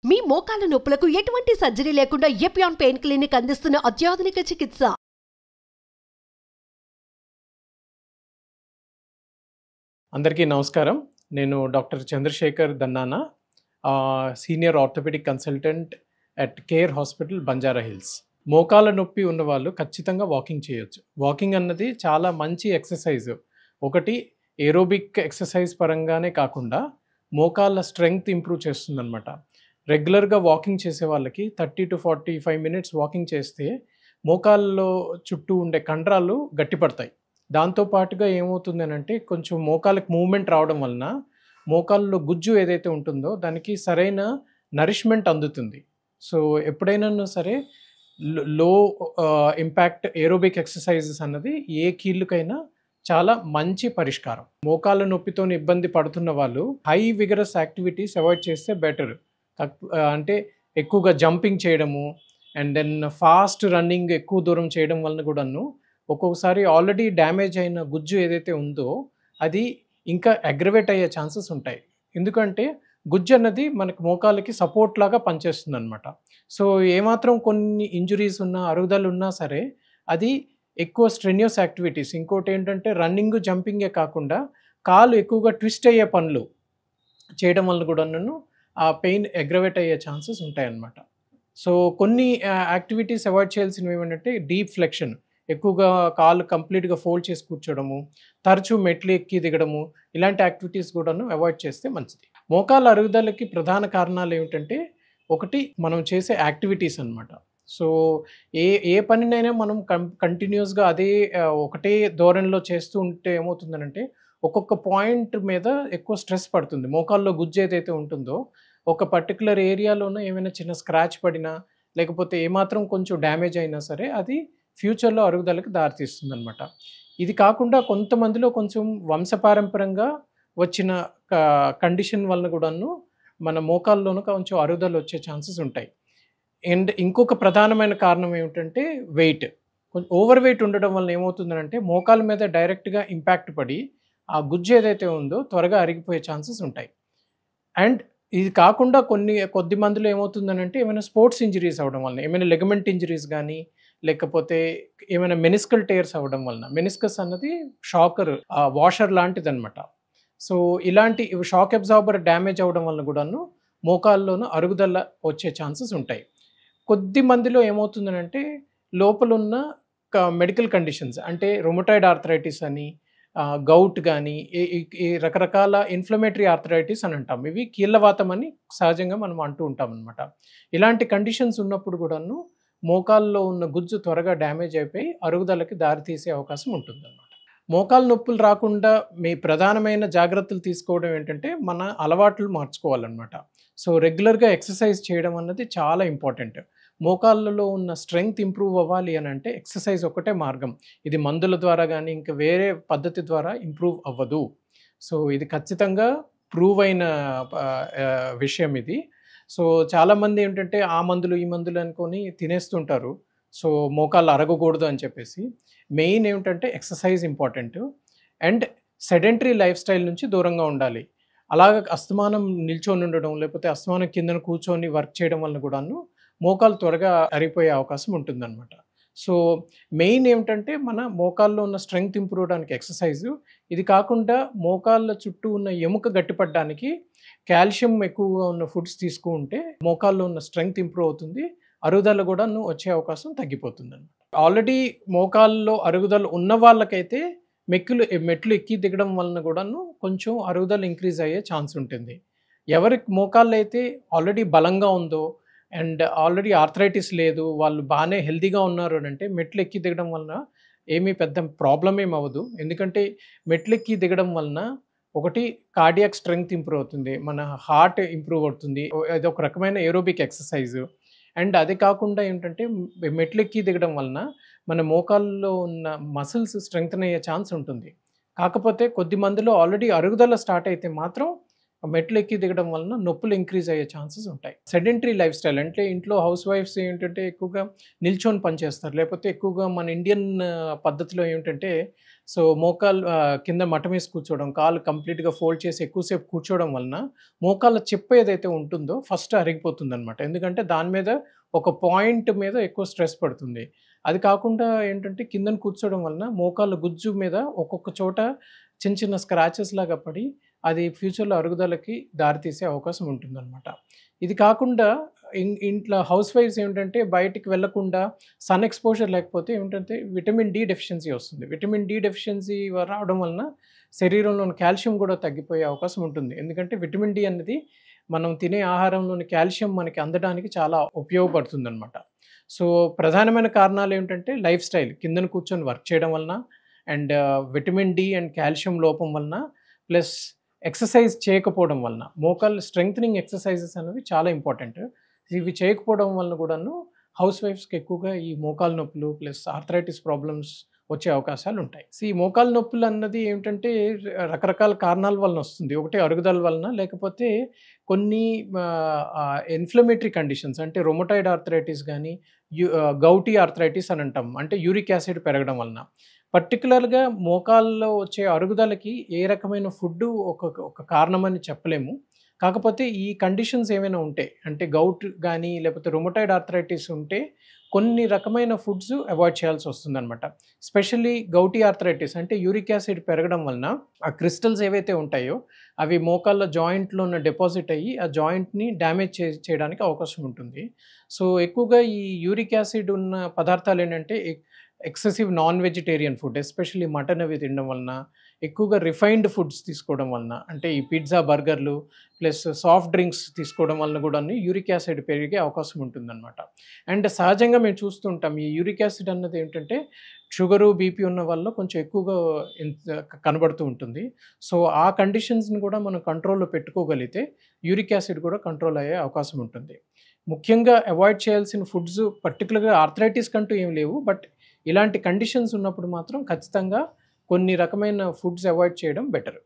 మీ మోకాల నొప్పులకు ఎటువంటి సర్జరీ లేకుండా ఎపియాన్ పెయిన్ క్లినిక్ అందిస్తున్న అత్యాధునిక చికిత్స. అందరికీ నమస్కారం. నేను doctor Chandrashekar Dannana, senior orthopaedic consultant at care hospital, Banjara Hills. మోకాల నొప్పి ఉన్నవాళ్ళు ఖచ్చితంగా వాకింగ్ చేయొచ్చు. వాకింగ్ అన్నది చాలా మంచి ఎక్సర్సైజ్. ఒకటి ఏరోబిక్ ఎక్సర్సైజ్ పరంగానే కాకుండా మోకాళ్ళ స్ట్రెంగ్త్ ఇంప్రూవ్ చేస్తుందన్నమాట. రెగ్యులర్గా వాకింగ్ చేసే వాళ్ళకి 30 to 45 మినిట్స్ వాకింగ్ చేస్తే మోకాళ్ళలో చుట్టూ ఉండే కండరాలు గట్టిపడతాయి. దాంతోపాటుగా ఏమవుతుంది అంటే కొంచెం మోకాళ్ళకి మూవ్మెంట్ రావడం వలన మోకాళ్ళలో గుజ్జు ఏదైతే ఉంటుందో దానికి సరైన నరిష్మెంట్ అందుతుంది. సో ఎప్పుడైనా సరే లో ఇంపాక్ట్ ఏరోబిక్ ఎక్సర్సైజెస్ అన్నది ఏ కీళ్ళకైనా చాలా మంచి పరిష్కారం. మోకాళ్ళ నొప్పితో ఇబ్బంది పడుతున్న వాళ్ళు హై విగరస్ యాక్టివిటీస్ అవాయిడ్ చేస్తే బెటర్. అంటే ఎక్కువగా జంపింగ్ చేయడము అండ్ దెన్ ఫాస్ట్ రన్నింగ్ ఎక్కువ దూరం చేయడం వలన కూడాను ఒక్కొక్కసారి ఆల్రెడీ డ్యామేజ్ అయిన గుజ్జు ఏదైతే ఉందో అది ఇంకా అగ్రవేట్ అయ్యే ఛాన్సెస్ ఉంటాయి. ఎందుకంటే గుజ్జు అన్నది మనకి మోకాళ్ళకి సపోర్ట్ లాగా పనిచేస్తుంది అనమాట. సో ఏమాత్రం కొన్ని ఇంజురీస్ ఉన్నా, అరుగుదల ఉన్నా సరే అది ఎక్కువ స్ట్రెన్యూస్ యాక్టివిటీస్, ఇంకోటి ఏంటంటే రన్నింగ్ జంపింగే కాకుండా కాలు ఎక్కువగా ట్విస్ట్ అయ్యే పనులు చేయడం వలన కూడాను ఆ పెయిన్ అగ్రవేట్ అయ్యే ఛాన్సెస్ ఉంటాయన్నమాట. సో కొన్ని యాక్టివిటీస్ అవాయిడ్ చేయాల్సినవి ఏమంటే డీప్ ఫ్లెక్షన్, ఎక్కువగా కాలు కంప్లీట్గా ఫోల్డ్ చేసి కూర్చోవడము, తరచూ మెట్లు ఎక్కి దిగడము, ఇలాంటి యాక్టివిటీస్ కూడాను అవాయిడ్ చేస్తే మంచిది. మోకాళ్ళ అరుగుదలకి ప్రధాన కారణాలు ఏమిటంటే ఒకటి మనం చేసే యాక్టివిటీస్ అన్నమాట. సో ఏ పనినైనా మనం కంటిన్యూస్గా అదే ఒకటే ధోరణిలో చేస్తూ ఉంటే ఏమవుతుందనంటే ఒక్కొక్క పాయింట్ మీద ఎక్కువ స్ట్రెస్ పడుతుంది. మోకాల్లో గుజ్జు ఏదైతే ఉంటుందో ఒక పర్టికులర్ ఏరియాలోనే ఏమైనా చిన్న స్క్రాచ్ పడినా లేకపోతే ఏమాత్రం కొంచెం డ్యామేజ్ అయినా సరే అది ఫ్యూచర్లో అరుగుదలకి దారితీస్తుంది అనమాట. ఇది కాకుండా కొంతమందిలో కొంచెం వంశపారంపరంగా వచ్చిన కండిషన్ వలన కూడాను మన మోకాల్లోనూ కొంచెం అరుగుదల వచ్చే ఛాన్సెస్ ఉంటాయి. అండ్ ఇంకొక ప్రధానమైన కారణం ఏమిటంటే వెయిట్. కొంచెం ఓవర్ వెయిట్ ఉండడం వల్ల ఏమవుతుందంటే మోకాల మీద డైరెక్ట్గా ఇంపాక్ట్ పడి ఆ గుజ్జు ఏదైతే ఉందో త్వరగా అరిగిపోయే ఛాన్సెస్ ఉంటాయి. అండ్ ఇది కాకుండా కొద్ది మందిలో ఏమవుతుందనంటే ఏమైనా స్పోర్ట్స్ ఇంజరీస్ అవ్వడం వలన, ఏమైనా లెగమెంట్ ఇంజరీస్ కానీ లేకపోతే ఏమైనా మెనిస్కల్ టేర్స్ అవ్వడం వలన, మెనిస్కస్ అన్నది షాకర్ వాషర్ లాంటిది అనమాట. సో ఇలాంటి షాక్ అబ్జార్బర్ డ్యామేజ్ అవ్వడం వలన కూడాను మోకాల్లోనూ అరుగుదల వచ్చే ఛాన్సెస్ ఉంటాయి. కొద్ది మందిలో ఏమవుతుందనంటే లోపలున్న మెడికల్ కండిషన్స్ అంటే రొమటాయిడ్ ఆర్థరైటిస్ అని, గౌట్ కానీ ఈ రకరకాల ఇన్ఫ్లమేటరీ ఆర్థరైటిస్ అని అంటాం. ఇవి కీళ్ళవాతం అని సహజంగా మనం అంటూ ఉంటాం అనమాట. ఇలాంటి కండిషన్స్ ఉన్నప్పుడు కూడాను మోకాల్లో ఉన్న గుజ్జు త్వరగా డ్యామేజ్ అయిపోయి అరుగుదలకి దారితీసే అవకాశం ఉంటుందన్నమాట. మోకాలు నొప్పులు రాకుండా మీ ప్రధానమైన జాగ్రత్తలు తీసుకోవడం ఏంటంటే మన అలవాట్లు మార్చుకోవాలన్నమాట. సో రెగ్యులర్గా ఎక్సర్సైజ్ చేయడం అన్నది చాలా ఇంపార్టెంట్. మోకాళ్ళలో ఉన్న స్ట్రెంగ్త్ ఇంప్రూవ్ అవ్వాలి అని అంటే ఎక్సర్సైజ్ ఒకటే మార్గం. ఇది మందుల ద్వారా కానీ ఇంకా వేరే పద్ధతి ద్వారా ఇంప్రూవ్ అవ్వదు. సో ఇది ఖచ్చితంగా ప్రూవ్ అయిన విషయం ఇది. సో చాలామంది ఏంటంటే ఆ మందులు ఈ మందులు అనుకొని తినేస్తుంటారు. సో మోకాళ్ళు అరగకూడదు అని చెప్పేసి. మెయిన్ ఏమిటంటే exercise important and sedentary life style నుంచి దూరంగా ఉండాలి. అలాగ అస్తమానం నిల్చొని ఉండడం లేకపోతే అస్తమానం కిందన కూర్చొని వర్క్ చేయడం వలన కూడాను మోకాలు త్వరగా అరిగిపోయే అవకాశం ఉంటుందన్నమాట. సో మెయిన్ ఏమిటంటే మన మోకాల్లో ఉన్న స్ట్రెంగ్త్ ఇంప్రూవ్ అవడానికి ఎక్సర్సైజు. ఇది కాకుండా మోకాళ్ళ చుట్టూ ఉన్న ఎముక గట్టిపడడానికి కాల్షియం ఎక్కువగా ఉన్న ఫుడ్స్ తీసుకుంటే మోకాల్లో ఉన్న స్ట్రెంగ్త్ ఇంప్రూవ్ అవుతుంది, అరుగుదల కూడా వచ్చే అవకాశం తగ్గిపోతుంది అనమాట. ఆల్రెడీ మోకాల్లో అరుగుదల ఉన్న వాళ్ళకైతే మెట్లు ఎక్కి దిగడం వలన కూడాను కొంచెం అరుగుదల ఇంక్రీజ్ అయ్యే ఛాన్స్ ఉంటుంది. ఎవరికి మోకాళ్ళు అయితే ఆల్రెడీ బలంగా ఉందో అండ్ ఆల్రెడీ ఆర్థరైటిస్ లేదు, వాళ్ళు బాగానే హెల్తీగా ఉన్నారు అని అంటే మెట్లు ఎక్కి దిగడం వలన ఏమీ పెద్ద ప్రాబ్లం ఏమి అవ్వదు. ఎందుకంటే మెట్లు ఎక్కి దిగడం వలన ఒకటి కార్డియాక్ స్ట్రెంగ్త్ ఇంప్రూవ్ అవుతుంది, మన హార్ట్ ఇంప్రూవ్ అవుతుంది, అది ఒక రకమైన ఏరోబిక్ ఎక్సర్సైజ్. అండ్ అది కాకుండా ఏంటంటే మెట్లు ఎక్కి దిగడం వలన మన మోకాల్లో ఉన్న మసిల్స్ స్ట్రెంగ్తన్ అయ్యే ఛాన్స్ ఉంటుంది. కాకపోతే కొద్ది మందిలో ఆల్రెడీ అరుగుదల స్టార్ట్ అయితే మాత్రం మెట్లు ఎక్కి దిగడం వలన నొప్పులు ఇంక్రీజ్ అయ్యే ఛాన్సెస్ ఉంటాయి. సెడెంటరీ లైఫ్ స్టైల్ అంటే ఇంట్లో హౌస్ వైఫ్స్ ఏంటంటే ఎక్కువగా నిల్చొని పనిచేస్తారు. లేకపోతే ఎక్కువగా మన ఇండియన్ పద్ధతిలో ఏమిటంటే కింద మటమేసి కూర్చోవడం, కాళ్ళు కంప్లీట్‌గా ఫోల్డ్ చేసి ఎక్కువసేపు కూర్చోవడం వలన మోకాళ్ళ చిప్ప ఏదైతే ఉంటుందో ఫస్ట్ అరిగిపోతుందనమాట. ఎందుకంటే దాని మీద ఒక పాయింట్ మీద ఎక్కువ స్ట్రెస్ పడుతుంది. అది కాకుండా ఏంటంటే కిందన కూర్చోవడం వలన మోకాళ్ళ గుజ్జు మీద ఒక్కొక్క చోట చిన్న చిన్న స్క్రాచెస్ లాగా పడి అది ఫ్యూచర్‌లో అరుగుదలకి దారితీసే అవకాశం ఉంటుందన్నమాట. ఇది కాకుండా ఇంట్లో హౌస్ వైఫ్స్ ఏమిటంటే బయటికి వెళ్ళకుండా సన్ ఎక్స్‌పోజర్ లేకపోతే ఏమిటంటే విటమిన్ డి డెఫిషియన్సీ వస్తుంది. విటమిన్ డి డెఫిషియన్సీ రావడం వలన శరీరంలోని కాల్షియం కూడా తగ్గిపోయే అవకాశం ఉంటుంది. ఎందుకంటే విటమిన్ డి అనేది మనం తినే ఆహారంలోని కాల్షియం మనకి అందడానికి చాలా ఉపయోగపడుతుందన్నమాట. సో, ప్రధానమైన కారణాలు ఏమిటంటే లైఫ్ స్టైల్ కిందన కూర్చొని వర్క్ చేయడం వలన and vitamin D and calcium లోపం వలన ప్లస్ ఎక్సర్సైజ్ చేయకపోవడం వలన మోకాళ్ళు స్ట్రెంగ్థనింగ్ ఎక్సర్సైజెస్ అనేవి చాలా ఇంపార్టెంట్. ఇవి చేయకపోవడం వలన కూడాను హౌస్ వైఫ్స్‌కి ఎక్కువగా ఈ మోకాలు నొప్పులు ప్లస్ ఆర్థరైటిస్ ప్రాబ్లమ్స్ వచ్చే అవకాశాలు ఉంటాయి. ఈ మోకాలు నొప్పులు అన్నది ఏమిటంటే రకరకాల కారణాల వలన వస్తుంది. ఒకటి అరుగుదల వలన, లేకపోతే కొన్ని ఇన్‌ఫ్లమేటరీ కండిషన్స్ అంటే రొమటాయిడ్ ఆర్థరైటిస్ గానీ, గౌటీ ఆర్థరైటిస్ అని అంటాం. అంటే యూరిక్ యాసిడ్ పెరగడం వలన. పర్టిక్యులర్‌గా మోకాల్లో వచ్చే అరుగుదలకి ఏ రకమైన ఫుడ్డు ఒక కారణమని చెప్పలేము. కాకపోతే ఈ కండిషన్స్ ఏమైనా ఉంటే అంటే గౌట్ గానీ, లేకపోతే రొమటాయిడ్ ఆర్థరైటిస్ ఉంటే కొన్ని రకమైన ఫుడ్స్ అవాయిడ్ చేయాల్సి వస్తుందనమాట. స్పెషల్లీ గౌటీ ఆర్థరైటిస్ అంటే యూరిక్ యాసిడ్ పెరగడం వలన ఆ క్రిస్టల్స్ ఏవైతే ఉంటాయో అవి మోకాళ్ళ జాయింట్‌లోన డిపాజిట్ అయ్యి ఆ జాయింట్‌ని డ్యామేజ్ చేయడానికి అవకాశం ఉంటుంది. సో, ఎక్కువగా ఈ యూరిక్ యాసిడ్ ఉన్న పదార్థాలు ఏంటంటే excessive non vegetarian food especially mutton అవి తినడం వలన, ఎక్కువగా రిఫైన్డ్ ఫుడ్స్ తీసుకోవడం వలన, అంటే ఈ పిజ్జా, బర్గర్‌లు ప్లస్ సాఫ్ట్ డ్రింక్స్ తీసుకోవడం వలన కూడాను యూరిక్ యాసిడ్ పెరిగే అవకాశం ఉంటుందన్నమాట. అండ్ సహజంగా మేము చూస్తుంటాం ఈ యూరిక్ యాసిడ్ అన్నది ఏంటంటే షుగరు, బీపీ ఉన్న వాళ్ళలో కొంచెం ఎక్కువగా కనబడుతూ ఉంటుంది. సో, ఆ కండిషన్స్‌ని కూడా మనం కంట్రోల్‌లో పెట్టుకోగలిగితే యూరిక్ యాసిడ్ కూడా కంట్రోల్ అయ్యే అవకాశం ఉంటుంది. ముఖ్యంగా అవాయిడ్ చేయాల్సిన ఫుడ్స్ పర్టిక్యులర్‌గా ఆర్థరైటిస్ కంటూ ఏమి లేవు. బట్ ఇలాంటి కండిషన్స్ ఉన్నప్పుడు మాత్రం ఖచ్చితంగా కొన్ని రకమైన ఫుడ్స్ అవాయిడ్ చేయడం బెటర్.